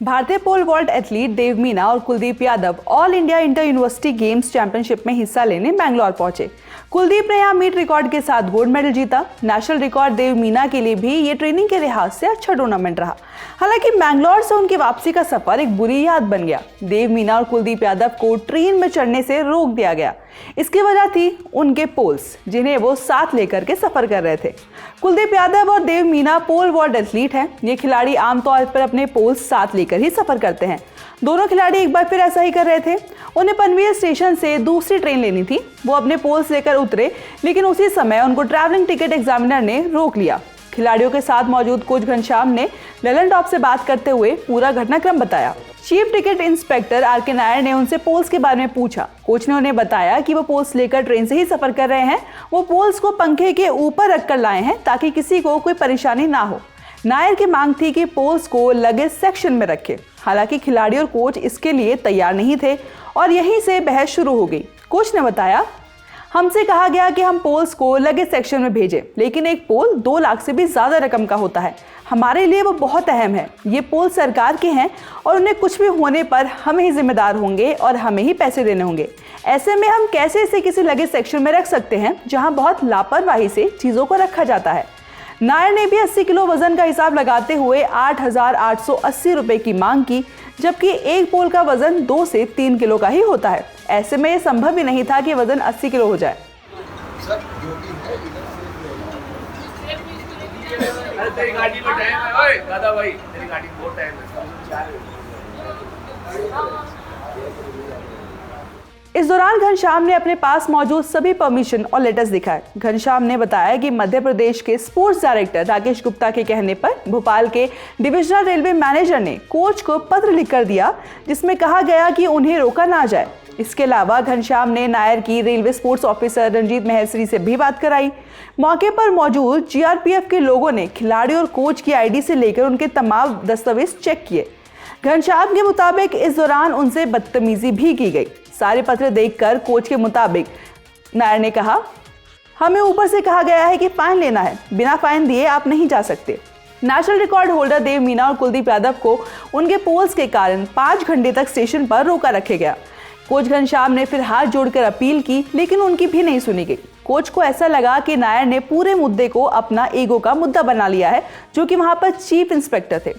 भारतीय pole vault athlete देव मीना और Kuldeep Yadav all India inter university games championship में हिस्सा लेने बेंगलोर पहुंचे। कुलदीप ने यहां मीट रिकॉर्ड के साथ गोल्ड मेडल जीता। नेशनल रिकॉर्ड देव मीना के लिए भी ये ट्रेनिंग के लिहाज से अच्छा टूर्नामेंट रहा। हालांकि बेंगलोर से उनकी वापसी का सफर एक बुरी याद बन गया। देव मीना और कुलदीप यादव को ट्रेन में चढ़ने से रोक दिया गया। इसकी वजह थी उनके पोल्स, जिन्हें वो साथ लेकर के सफर कर रहे थे। कुलदीप यादव और देव मीना पोल वॉल्ट एथलीट हैं। ये खिलाड़ी आमतौर पर अपने पोल्स साथ लेकर ही सफर करते हैं। दोनों खिलाड़ी एक बार फिर ऐसा ही कर रहे थे। उन्हें पनवेल स्टेशन से दूसरी ट्रेन लेनी थी। वो अपने पोल्स लेकर उतरे, लेकिन उसी समय उनको ट्रैवलिंग टिकट एग्जामिनर ने रोक लिया। खिलाड़ियों के साथ मौजूद कोच घनश्याम ने ललन टॉप से बात करते हुए पूरा घटनाक्रम बताया। Chief ticket inspector R K. Nair ने उनसे पोल्स के बारे में पूछा। कोच ने उन्हें बताया कि वो पोल्स लेकर ट्रेन से ही सफर कर रहे हैं। वो पोल्स को पंखे के ऊपर रखकर लाए हैं ताकि किसी को कोई परेशानी ना हो। नायर की मांग थी कि पोल्स को लगेज सेक्शन में रखें। हालांकि खिलाड़ी और कोच इसके लिए तैयार नहीं थे और यहीं से बहस शुरू हो गई। कोच ने बताया, हमसे कहा गया कि हम पोल्स को लगेज सेक्शन में भेजें, लेकिन एक पोल 2 लाख से भी ज़्यादा रकम का होता है। हमारे लिए वो बहुत अहम है। ये पोल सरकार के हैं और उन्हें कुछ भी होने पर हम ही जिम्मेदार होंगे और हमें ही पैसे देने होंगे। ऐसे में हम कैसे इसे किसी लगेज सेक्शन में रख सकते हैं जहां बहुत लापरवाही से चीज़ों को रखा जाता है। नायर ने भी 80 किलो वजन का हिसाब लगाते हुए 8,880 रुपए की मांग की, जबकि एक पोल का वजन 2 से 3 किलो का ही होता है। ऐसे में यह संभव ही नहीं था कि वजन 80 किलो हो जाए। तेरी गाड़ी में टाइम है, ओए दादा भाई, तेरी गाड़ी में बहुत टाइम है। इस दौरान घनश्याम ने अपने पास मौजूद सभी परमिशन और लेटर्स दिखाए। घनश्याम ने बताया कि मध्य प्रदेश के स्पोर्ट्स डायरेक्टर राकेश गुप्ता के कहने पर भोपाल के डिविजनल रेलवे मैनेजर ने कोच को पत्र लिखकर दिया, जिसमें कहा गया कि उन्हें रोका ना जाए। इसके अलावा घनश्याम ने नायर की रेलवे स्पोर्ट्स ऑफिसर रंजीत महश्री से भी बात कराई। मौके पर मौजूद जीआरपीएफ के लोगों ने खिलाड़ी और कोच की आईडी से लेकर उनके तमाम दस्तावेज चेक किए। घनश्याम के मुताबिक इस दौरान उनसे बदतमीजी भी की गई। सारे पत्र देखकर कोच के मुताबिक नायर ने कहा, हमें ऊपर से कहा गया है कि फाइन लेना है, बिना फाइन दिए आप नहीं जा सकते। नेशनल रिकॉर्ड होल्डर देव मीना और कुलदीप यादव को उनके पोल्स के कारण 5 घंटे तक स्टेशन पर रोका रखे गया। कोच घनश्याम ने फिर हाथ जोड़कर अपील की, लेकिन उनकी भी नहीं सुनी गई। कोच को ऐसा लगा कि नायर ने पूरे मुद्दे को अपना ईगो का मुद्दा बना लिया है, जो कि वहां पर चीफ इंस्पेक्टर थे।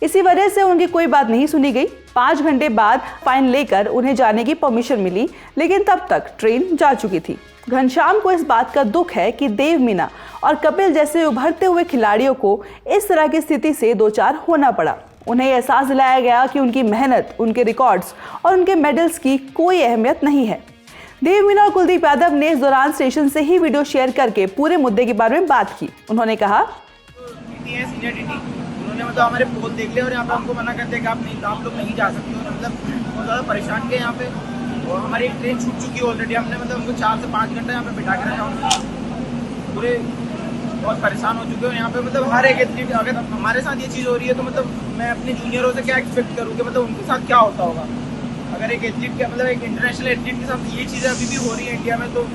इसी वजह से उनकी कोई बात नहीं सुनी गई। 5 घंटे बाद फाइन लेकर उन्हें जाने की परमिशन मिली, लेकिन तब तक ट्रेन जा चुकी थी। घनश्याम को इस बात का दुख है कि देव मीना और कपिल जैसे उभरते हुए खिलाड़ियों को इस तरह की स्थिति से दो चार होना पड़ा। उन्हें एहसास दिलाया गया कि उनकी मेहनत, उनके रिकॉर्ड्स और उनके मेडल्स की कोई अहमियत नहीं है। देव मीना और कुलदीप यादव ने इस दौरान स्टेशन से ही वीडियो शेयर करके पूरे मुद्दे के बारे में बात की। उन्होंने कहा, उन्होंने मतलब हमारे पोल देख लिया और यहाँ पे हमको मना कर दिया कि आप लोग नहीं जा सकते हो। मतलब बहुत ज़्यादा परेशान किए यहाँ पे, और हमारी एक ट्रेन छूट चुकी है ऑलरेडी। हमने मतलब उनको 4 से 5 घंटा यहाँ पे बिठा के रखा। पूरे बहुत परेशान हो चुके हैं यहाँ पे। मतलब हर एक एथलीट, अगर हमारे साथ ये चीज़ हो रही है तो मतलब मैं अपने जूनियरों से क्या एक्सपेक्ट करूँ कि मतलब उनके साथ क्या होता होगा। अगर एक एथलीट का मतलब एक इंटरनेशनल एथलीट के साथ ये चीज़ें अभी भी हो रही है इंडिया में, तो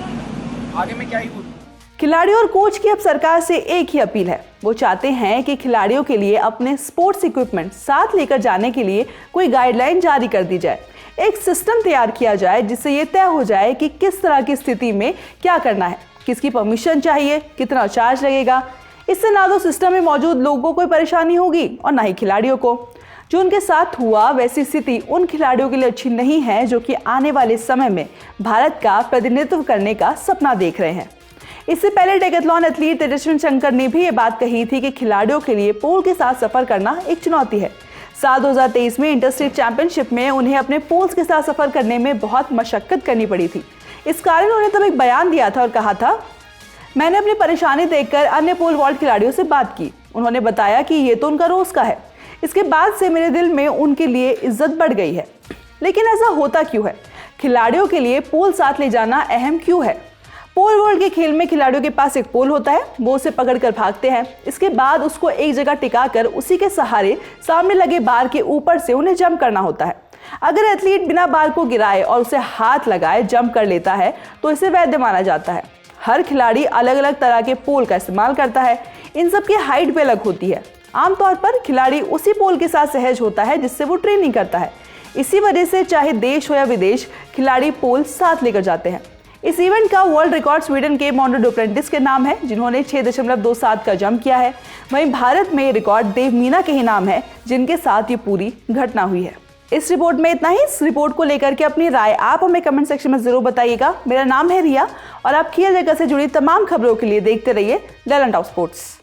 आगे में क्या ही बोलूँ। खिलाड़ियों और कोच की अब सरकार से एक ही अपील है। वो चाहते हैं कि खिलाड़ियों के लिए अपने स्पोर्ट्स इक्विपमेंट साथ लेकर जाने के लिए कोई गाइडलाइन जारी कर दी जाए। एक सिस्टम तैयार किया जाए जिससे ये तय हो जाए कि किस तरह की स्थिति में क्या करना है, किसकी परमिशन चाहिए, कितना चार्ज लगेगा। इससे ना तो सिस्टम में मौजूद लोगों को कोई परेशानी होगी और ना ही खिलाड़ियों को। जो उनके साथ हुआ वैसी स्थिति उन खिलाड़ियों के लिए अच्छी नहीं है जो कि आने वाले समय में भारत का प्रतिनिधित्व करने का सपना देख रहे हैं। इससे पहले डेकाथलॉन एथलीट तेजस्विन शंकर ने भी ये बात कही थी कि खिलाड़ियों के लिए पोल के साथ सफर करना एक चुनौती है। साल 2023 में इंटरस्टेट चैंपियनशिप में उन्हें अपने पोल्स के साथ सफर करने में बहुत मशक्कत करनी पड़ी थी। इस कारण उन्होंने तब एक बयान दिया था और कहा था, मैंने अपनी परेशानी देखकर अन्य पोल वॉल्ट खिलाड़ियों से बात की। उन्होंने बताया कि ये तो उनका रोज का है। इसके बाद से मेरे दिल में उनके लिए इज्जत बढ़ गई है। लेकिन ऐसा होता क्यों है? खिलाड़ियों के लिए पोल साथ ले जाना अहम क्यों है? पोल वॉल्ट के खेल में खिलाड़ियों के पास एक पोल होता है, वो उसे पकड़कर भागते हैं। इसके बाद उसको एक जगह टिकाकर उसी के सहारे सामने लगे बार के ऊपर से उन्हें जंप करना होता है। अगर एथलीट बिना बार को गिराए और उसे हाथ लगाए जंप कर लेता है तो इसे वैध माना जाता है। हर खिलाड़ी अलग अलग तरह के पोल का इस्तेमाल करता है। इन सब की हाइट भी अलग होती है। आमतौर पर खिलाड़ी उसी पोल के साथ सहज होता है जिससे वो ट्रेनिंग करता है। इसी वजह से चाहे देश हो या विदेश, खिलाड़ी पोल साथ लेकर जाते हैं। इस इवेंट का वर्ल्ड रिकॉर्ड स्वीडन के मोंडो डुप्रेंटिस के नाम है, जिन्होंने 6.27 का जंप किया है। वहीं भारत में रिकॉर्ड देव मीना के ही नाम है, जिनके साथ ये पूरी घटना हुई है। इस रिपोर्ट में इतना ही। इस रिपोर्ट को लेकर के अपनी राय आप हमें कमेंट सेक्शन में जरूर बताइएगा। मेरा नाम है रिया और आप खेल जगत से जुड़ी तमाम खबरों के लिए देखते रहिए ललन टॉप स्पोर्ट्स।